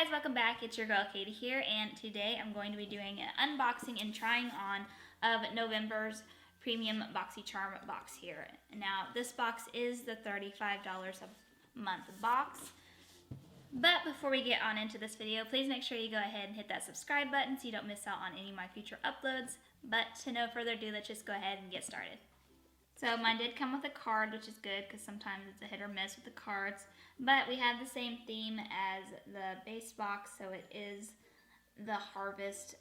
guys, welcome back. It's your girl Katie here, and today I'm going to be doing an unboxing and trying on of November's premium Boxycharm box here. Now, this box is the $35 a month box. But before we get on into this video, please make sure you go ahead and hit that subscribe button so you don't miss out on any of my future uploads. But to no further ado, let's just go ahead and get started. So mine did come with a card, which is good because sometimes it's a hit or miss with the cards. But we have the same theme as the base box, so it is the harvest.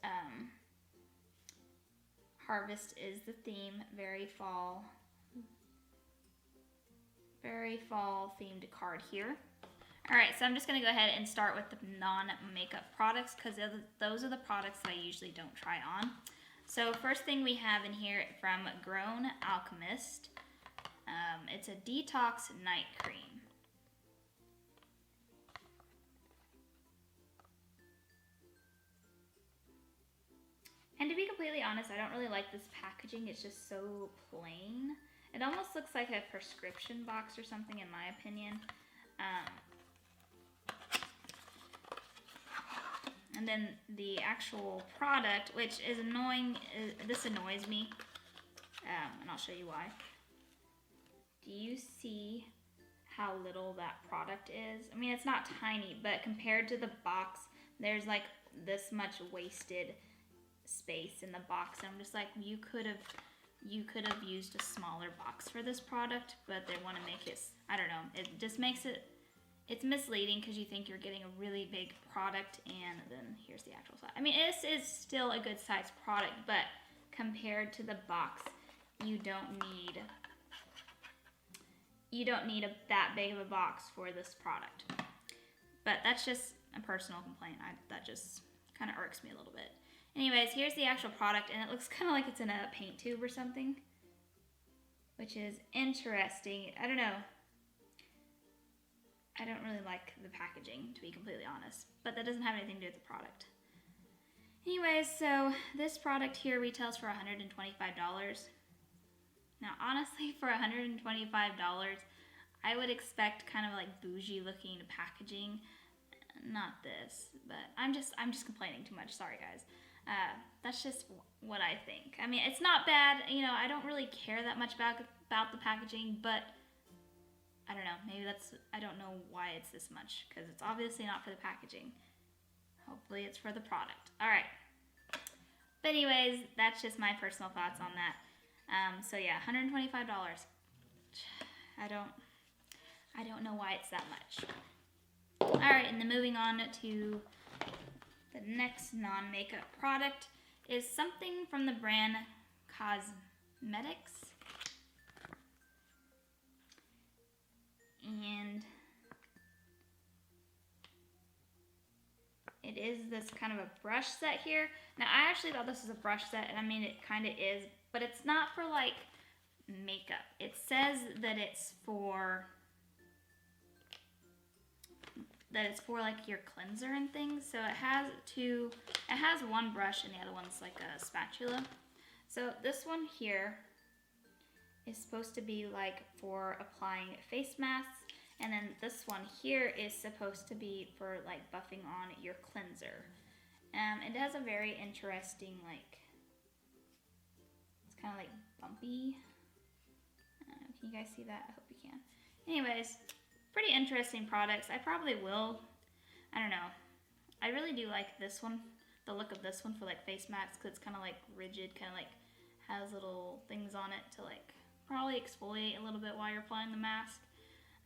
Harvest is the theme, very fall themed card here. Alright, so I'm just going to go ahead and start with the non-makeup products because those are the products that I usually don't try on. So first thing we have in here from Grown Alchemist, it's a detox night cream. And to be completely honest, I don't really like this packaging. It's just so plain. It almost looks like a prescription box or something in my opinion. And then the actual product, which is annoying, this annoys me, and I'll show you why. Do you see how little that product is? I mean, it's not tiny, but compared to the box, there's like this much wasted space in the box. And I'm just like, you could have used a smaller box for this product, but they want to make it, I don't know, it just makes it, it's misleading because you think you're getting a really big product, and then here's the actual size. I mean, this is still a good size product, but compared to the box, you don't need that big of a box for this product. But that's just a personal complaint. That just kind of irks me a little bit. Anyways, here's the actual product, and it looks kind of like it's in a paint tube or something, which is interesting. I don't know. I don't really like the packaging, to be completely honest, but that doesn't have anything to do with the product. Anyways, so this product here retails for $125. Now, honestly, for $125, I would expect kind of like bougie looking packaging. Not this, but I'm just complaining too much. Sorry, guys. That's just what I think. I mean, it's not bad. You know, I don't really care that much about the packaging, but I don't know, maybe I don't know why it's this much, because it's obviously not for the packaging. Hopefully it's for the product. Alright. But anyways, that's just my personal thoughts on that. So yeah, $125. I don't know why it's that much. Alright, and then moving on to the next non-makeup product is something from the brand Cosmetics. And it is this kind of a brush set here. Now, I actually thought this was a brush set, and I mean, it kind of is, but it's not for like makeup. It says that it's for like your cleanser and things. So it has one brush and the other one's like a spatula. So this one here is supposed to be like for applying face masks, and then this one here is supposed to be for like buffing on your cleanser. It has a very interesting, like, it's kind of like bumpy. Can you guys see that? I hope you can. Anyways, pretty interesting products. I probably will, I don't know. I really do like this one, the look of this one for like face masks, because it's kind of like rigid, kind of like has little things on it to like probably exfoliate a little bit while you're applying the mask.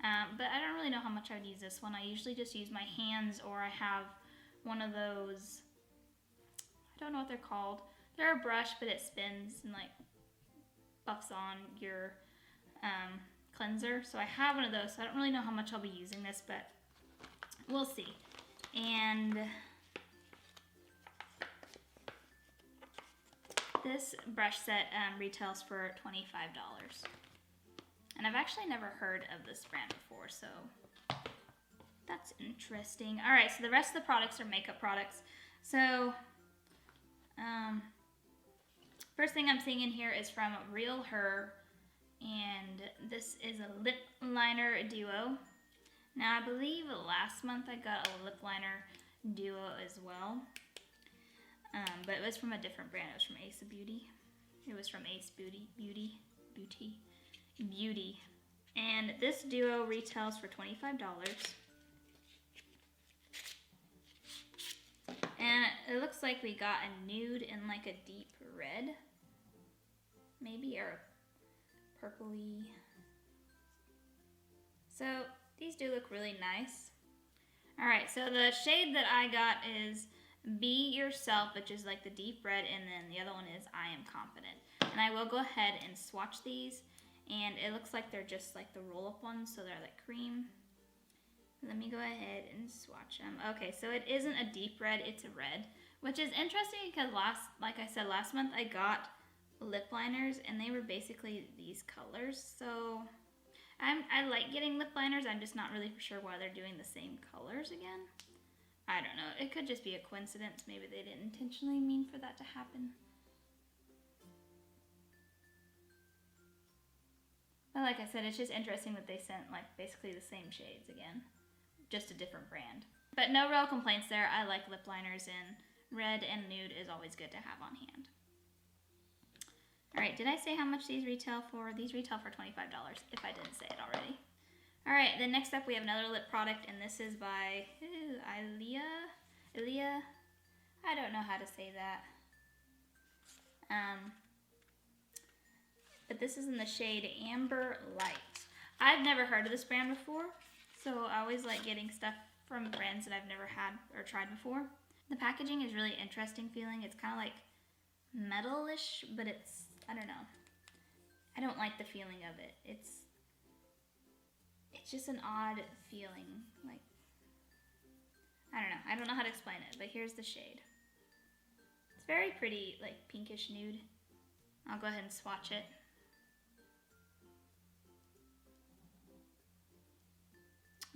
But I don't really know how much I would use this one. I usually just use my hands, or I have one of those, I don't know what they're called. They're a brush, but it spins and like buffs on your cleanser. So I have one of those, so I don't really know how much I'll be using this, but we'll see. And this brush set retails for $25. And I've actually never heard of this brand before, so that's interesting. Alright, so the rest of the products are makeup products. So, first thing I'm seeing in here is from Real Her, and this is a lip liner duo. Now, I believe last month I got a lip liner duo as well. But it was from a different brand. It was from Ace of Beauty. It was from Ace Beauty. And this duo retails for $25. And it looks like we got a nude and like a deep red. Maybe, or purpley. So these do look really nice. Alright, so the shade that I got is Be Yourself, which is like the deep red, and then the other one is I Am Confident. And I will go ahead and swatch these, and it looks like they're just like the roll-up ones, so they're like cream. Let me go ahead and swatch them. Okay, so it isn't a deep red, it's a red, which is interesting because like I said, last month I got lip liners, and they were basically these colors. So I like getting lip liners, I'm just not really sure why they're doing the same colors again. I don't know, it could just be a coincidence. Maybe they didn't intentionally mean for that to happen. But like I said, it's just interesting that they sent like basically the same shades again, just a different brand. But no real complaints there. I like lip liners, and red and nude is always good to have on hand. Alright, did I say how much these retail for? These retail for $25, if I didn't say it already. Alright, then next up we have another lip product, and this is by Ilia. I don't know how to say that. But this is in the shade Amber Light. I've never heard of this brand before, so I always like getting stuff from brands that I've never had or tried before. The packaging is really interesting feeling. It's kind of like metal-ish, but it's, I don't know. I don't like the feeling of it. It's just an odd feeling. Like, I don't know. I don't know how to explain it, but here's the shade. It's very pretty, like pinkish nude. I'll go ahead and swatch it.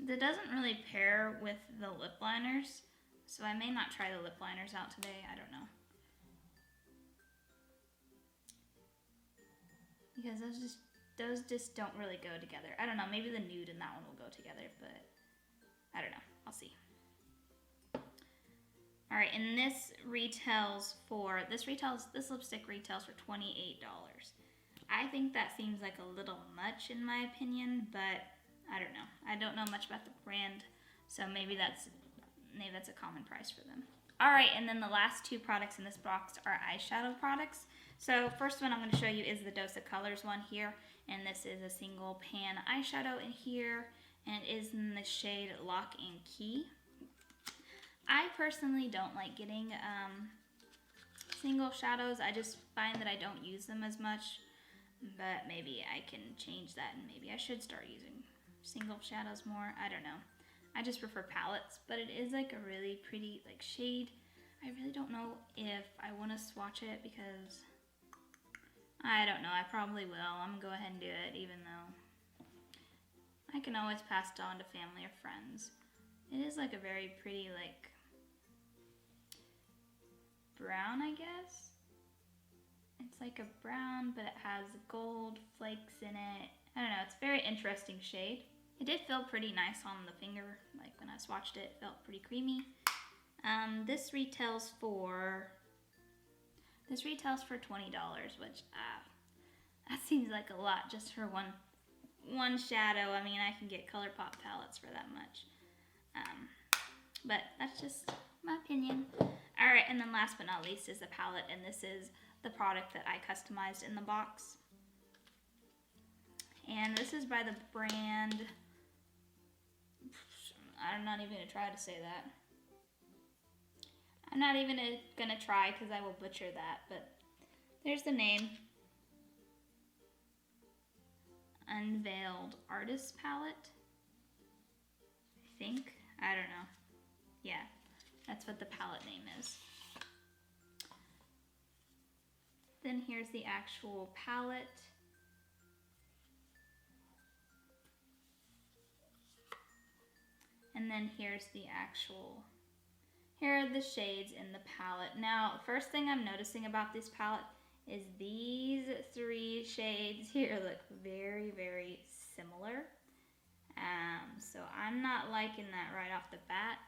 That doesn't really pair with the lip liners, so I may not try the lip liners out today. I don't know. Because those just don't really go together. I don't know, maybe the nude and that one will go together, but I don't know. I'll see. Alright, and this lipstick retails for $28. I think that seems like a little much in my opinion, but I don't know. I don't know much about the brand, so maybe that's a common price for them. Alright, and then the last two products in this box are eyeshadow products. So first one I'm going to show you is the Dose of Colors one here, and this is a single pan eyeshadow in here, and it is in the shade Lock and Key. I personally don't like getting single shadows. I just find that I don't use them as much, but maybe I can change that, and maybe I should start using single shadows more. I don't know. I just prefer palettes, but it is like a really pretty like shade. I really don't know if I want to swatch it because I don't know. I probably will. I'm gonna go ahead and do it, even though I can always pass it on to family or friends. It is like a very pretty like brown, I guess. It's like a brown, but it has gold flakes in it. I don't know. It's a very interesting shade. It did feel pretty nice on the finger. Like when I swatched it, it felt pretty creamy. This retails for $20, which that seems like a lot just for one shadow. I mean, I can get ColourPop palettes for that much. But that's just my opinion. Alright, and then last but not least is the palette, and this is the product that I customized in the box. And this is by the brand, I'm not even going to try to say that. I'm not even going to try because I will butcher that, but there's the name. Unveiled Artist Palette, I think. I don't know. Yeah, that's what the palette name is. Then here's the actual palette. And then here's the actual, here are the shades in the palette. Now, first thing I'm noticing about this palette is these three shades here look very, very similar. So I'm not liking that right off the bat.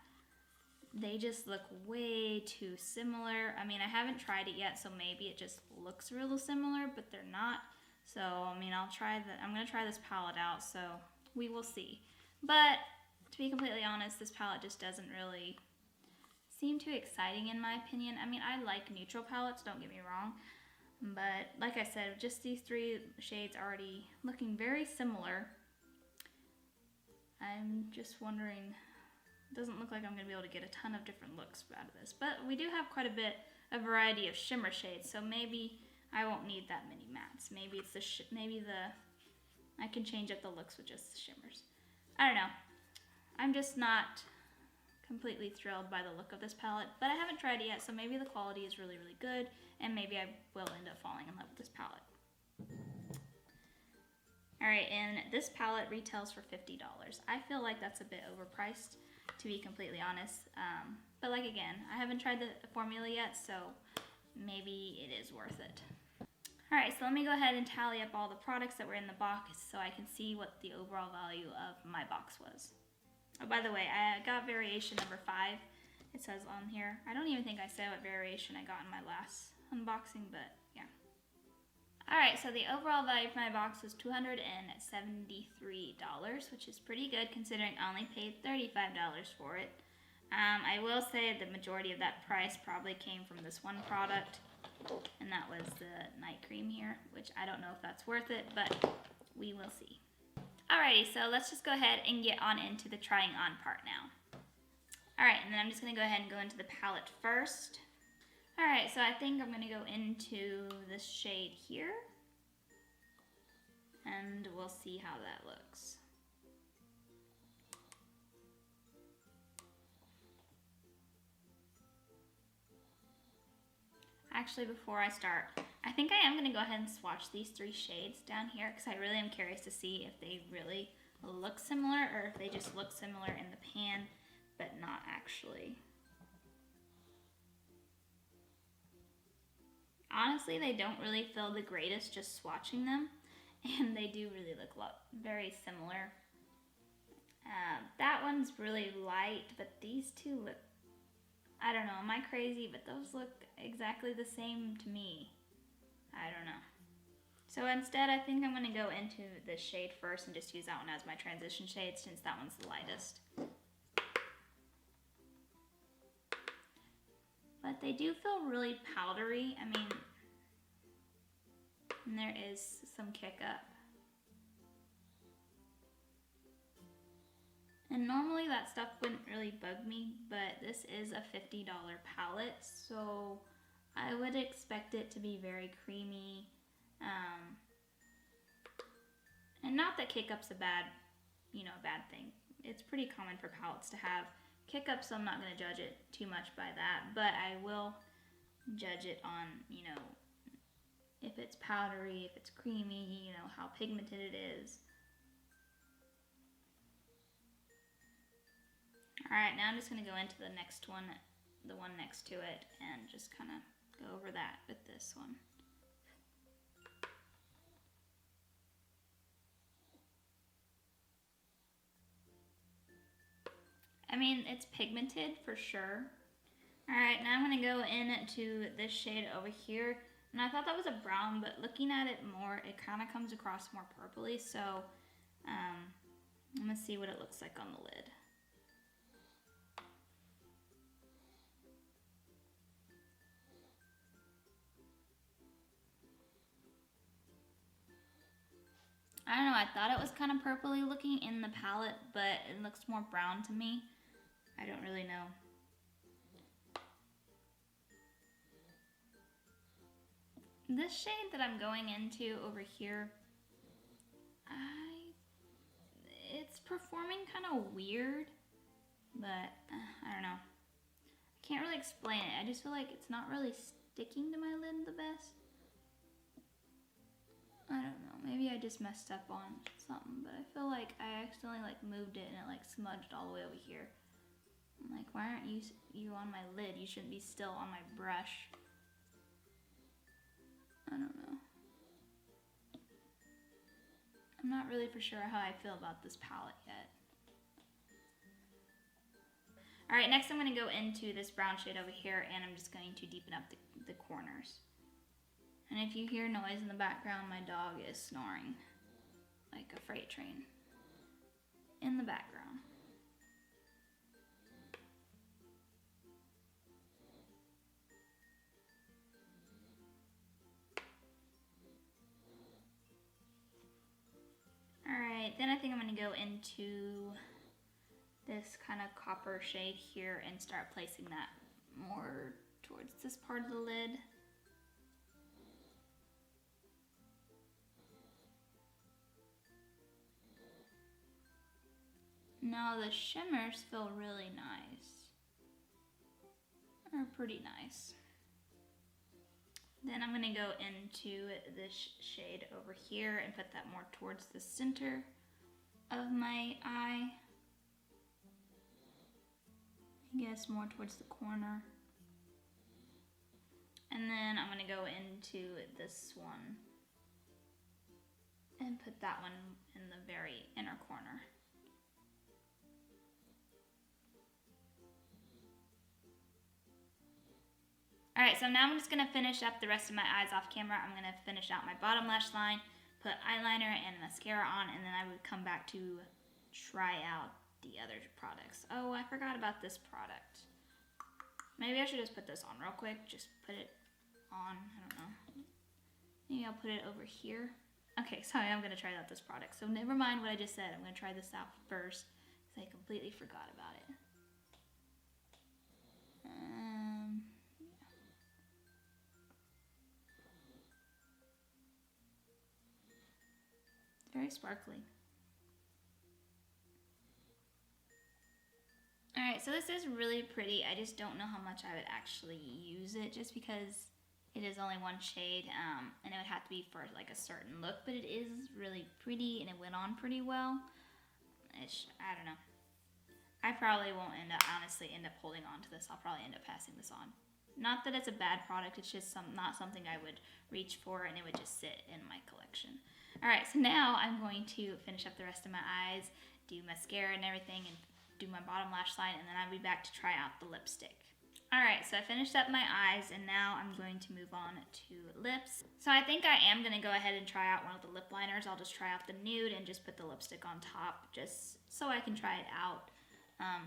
they just look way too similar. I mean, I haven't tried it yet, so maybe it just looks real similar, but they're not. So, I mean, I'm gonna try this palette out, so we will see. But, to be completely honest, this palette just doesn't really seem too exciting in my opinion. I mean, I like neutral palettes, don't get me wrong. But, like I said, just these three shades already looking very similar. I'm just wondering, it doesn't look like I'm going to be able to get a ton of different looks out of this. But we do have quite a variety of shimmer shades, so maybe I won't need that many mattes. Maybe it's I can change up the looks with just the shimmers. I don't know. I'm just not completely thrilled by the look of this palette, but I haven't tried it yet, so maybe the quality is really, really good, and maybe I will end up falling in love with this palette. Alright, and this palette retails for $50. I feel like that's a bit overpriced, to be completely honest. But like again, I haven't tried the formula yet, so maybe it is worth it. Alright, so let me go ahead and tally up all the products that were in the box so I can see what the overall value of my box was. Oh, by the way, I got variation number 5. It says on here. I don't even think I said what variation I got in my last unboxing, but yeah. Alright, so the overall value for my box was $273, which is pretty good considering I only paid $35 for it. I will say the majority of that price probably came from this one product, and that was the night cream here, which I don't know if that's worth it, but we will see. Alrighty, so let's just go ahead and get on into the trying on part now. Alright, and then I'm just going to go ahead and go into the palette first. Alright, so I think I'm going to go into this shade here, and we'll see how that looks. Actually, before I start, I think I am going to go ahead and swatch these 3 shades down here, because I really am curious to see if they really look similar, or if they just look similar in the pan, but not actually. Honestly, they don't really feel the greatest just swatching them, and they do really look very similar. That one's really light, but these two look, I don't know, am I crazy? But those look exactly the same to me. I don't know. So instead, I think I'm going to go into this shade first and just use that one as my transition shade since that one's the lightest. But they do feel really powdery. I mean, and there is some kick up. And normally that stuff wouldn't really bug me, but this is a $50 palette, so I would expect it to be very creamy. And not that kick up's a bad thing. It's pretty common for palettes to have kick up, so I'm not going to judge it too much by that, but I will judge it on, if it's powdery, if it's creamy, how pigmented it is. Alright, now I'm just going to go into the next one, the one next to it, and just kind of go over that with this one. I mean, it's pigmented for sure. Alright, now I'm going to go into this shade over here. And I thought that was a brown, but looking at it more, it kind of comes across more purpley. So, I'm going to see what it looks like on the lid. I don't know, I thought it was kind of purpley looking in the palette, but it looks more brown to me. I don't really know. This shade that I'm going into over here, it's performing kind of weird, but I don't know. I can't really explain it. I just feel like it's not really sticking to my lid the best. I don't know, maybe I just messed up on something, but I feel like I accidentally moved it and it smudged all the way over here. I'm like, why aren't you on my lid? You shouldn't be still on my brush. I don't know. I'm not really for sure how I feel about this palette yet. All right, next I'm going to go into this brown shade over here, and I'm just going to deepen up the corners. And if you hear noise in the background, my dog is snoring like a freight train in the background. Alright, then I think I'm going to go into this kind of copper shade here and start placing that more towards this part of the lid. Now the shimmers feel really nice. They're pretty nice. Then I'm going to go into this shade over here and put that more towards the center of my eye. I guess more towards the corner. And then I'm going to go into this one and put that one in the very inner corner. Alright, so now I'm just going to finish up the rest of my eyes off camera. I'm going to finish out my bottom lash line, put eyeliner and mascara on, and then I would come back to try out the other products. Oh, I forgot about this product. Maybe I should just put this on real quick. Just put it on. I don't know. Maybe I'll put it over here. Okay, sorry, I'm going to try out this product. So never mind what I just said. I'm going to try this out first because I completely forgot about it. Very sparkly. Alright, so this is really pretty. I just don't know how much I would actually use it just because it is only one shade and it would have to be for like a certain look, but it is really pretty and it went on pretty well. I don't know. I probably won't honestly end up holding on to this. I'll probably end up passing this on. Not that it's a bad product, it's just not something I would reach for and it would just sit in my collection. Alright, so now I'm going to finish up the rest of my eyes, do mascara and everything, and do my bottom lash line, and then I'll be back to try out the lipstick. Alright, so I finished up my eyes, and now I'm going to move on to lips. So I think I am going to go ahead and try out one of the lip liners. I'll just try out the nude and just put the lipstick on top, just so I can try it out.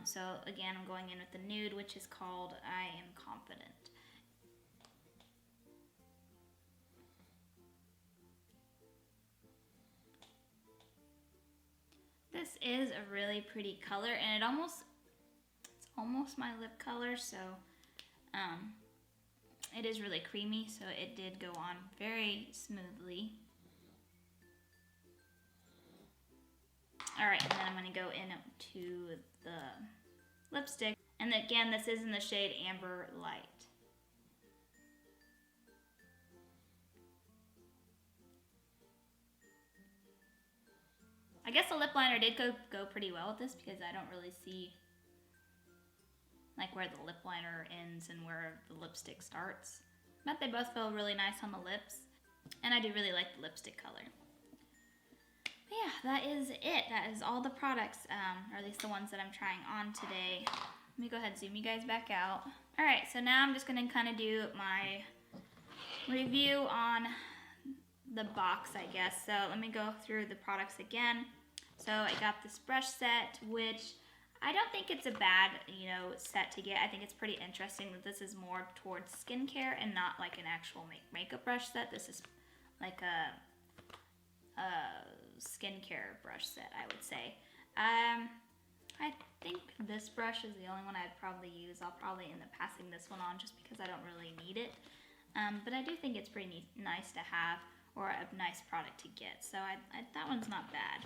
So again, I'm going in with the nude, which is called I Am Confident. This is a really pretty color, and it's almost my lip color, so it is really creamy, so it did go on very smoothly. Alright, and then I'm going to go into the lipstick, and again, this is in the shade Amber Light. I guess the lip liner did go pretty well with this because I don't really see like where the lip liner ends and where the lipstick starts. But they both feel really nice on the lips. And I do really like the lipstick color. But yeah, that is it. That is all the products, or at least the ones that I'm trying on today. Let me go ahead and zoom you guys back out. Alright, so now I'm just going to kind of do my review on the box, I guess. So let me go through the products again. So I got this brush set, which I don't think it's a bad, set to get. I think it's pretty interesting that this is more towards skincare and not like an actual makeup brush set. This is like a skincare brush set, I would say. I think this brush is the only one I'd probably use. I'll probably end up passing this one on just because I don't really need it. But I do think it's pretty nice to have, or a nice product to get. So that one's not bad.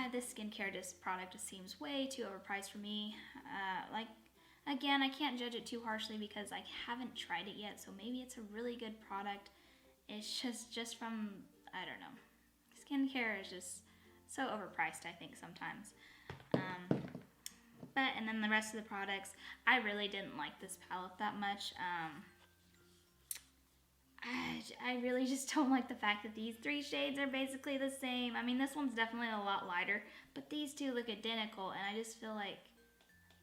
This skincare product just seems way too overpriced for me. Again, I can't judge it too harshly because I haven't tried it yet, so maybe it's a really good product. It's just from, I don't know. Skincare is just so overpriced, I think, sometimes. And then the rest of the products, I really didn't like this palette that much. I really just don't like the fact that these three shades are basically the same. I mean, this one's definitely a lot lighter, but these two look identical, and I just feel like,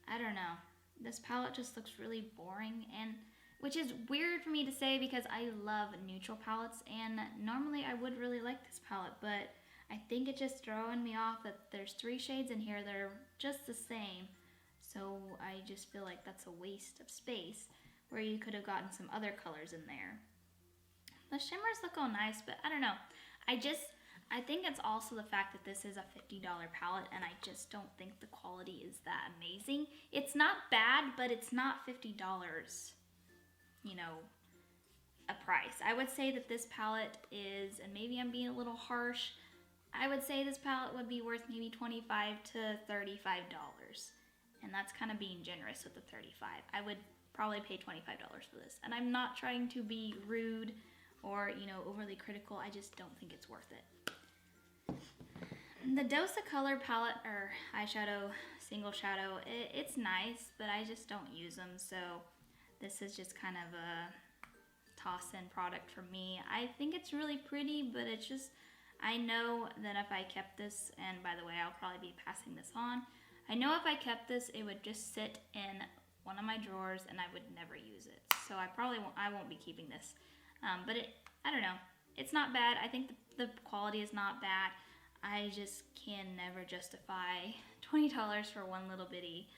I don't know. This palette just looks really boring, and which is weird for me to say because I love neutral palettes, and normally I would really like this palette, but I think it's just throwing me off that there's 3 shades in here that are just the same. So I just feel like that's a waste of space where you could have gotten some other colors in there. The shimmers look all nice, but I don't know. I think it's also the fact that this is a $50 palette, and I just don't think the quality is that amazing. It's not bad, but it's not $50, you know, a price. I would say that this palette is, and maybe I'm being a little harsh, I would say this palette would be worth maybe $25 to $35. And that's kind of being generous with the 35. I would probably pay $25 for this. And I'm not trying to be rude or, you know, overly critical. I just don't think it's worth it. The Dose of Color palette, or eyeshadow, single shadow, it's nice, but I just don't use them. So this is just kind of a toss-in product for me. I think it's really pretty, but it's just, I know that if I kept this, and by the way, I'll probably be passing this on, I know if I kept this, it would just sit in one of my drawers and I would never use it. So I won't be keeping this. But I don't know. It's not bad. I think the quality is not bad. I just can never justify $20 for one little bitty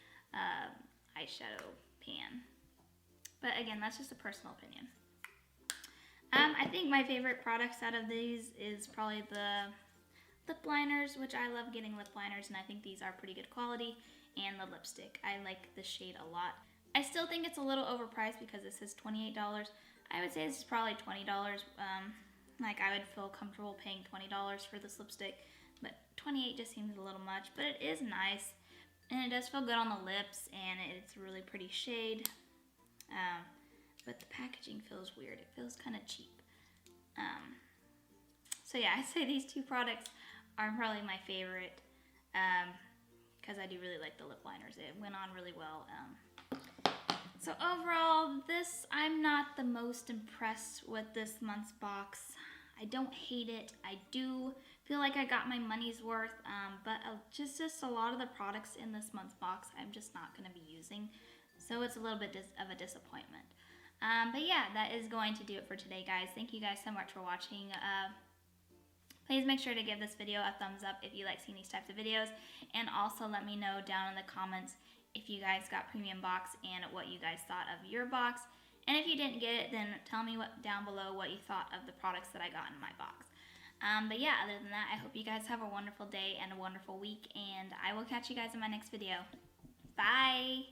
eyeshadow pan. But again, that's just a personal opinion. I think my favorite products out of these is probably the lip liners, which I love getting lip liners, and I think these are pretty good quality, and the lipstick. I like the shade a lot. I still think it's a little overpriced because this is $28. I would say this is probably $20. Like, I would feel comfortable paying $20 for this lipstick, but $28 just seems a little much, but it is nice, and it does feel good on the lips, and it's a really pretty shade. But the packaging feels weird. It feels kind of cheap. So yeah, I'd say these 2 products are probably my favorite because I do really like the lip liners. It went on really well. So overall, I'm not the most impressed with this month's box. I don't hate it. I do feel like I got my money's worth, but just a lot of the products in this month's box I'm just not going to be using. So it's a little bit of a disappointment. But yeah, that is going to do it for today, guys. Thank you guys so much for watching. Please make sure to give this video a thumbs up if you like seeing these types of videos. And also let me know down in the comments if you guys got premium box and what you guys thought of your box. And if you didn't get it, then tell me down below what you thought of the products that I got in my box. But yeah, other than that, I hope you guys have a wonderful day and a wonderful week. And I will catch you guys in my next video. Bye!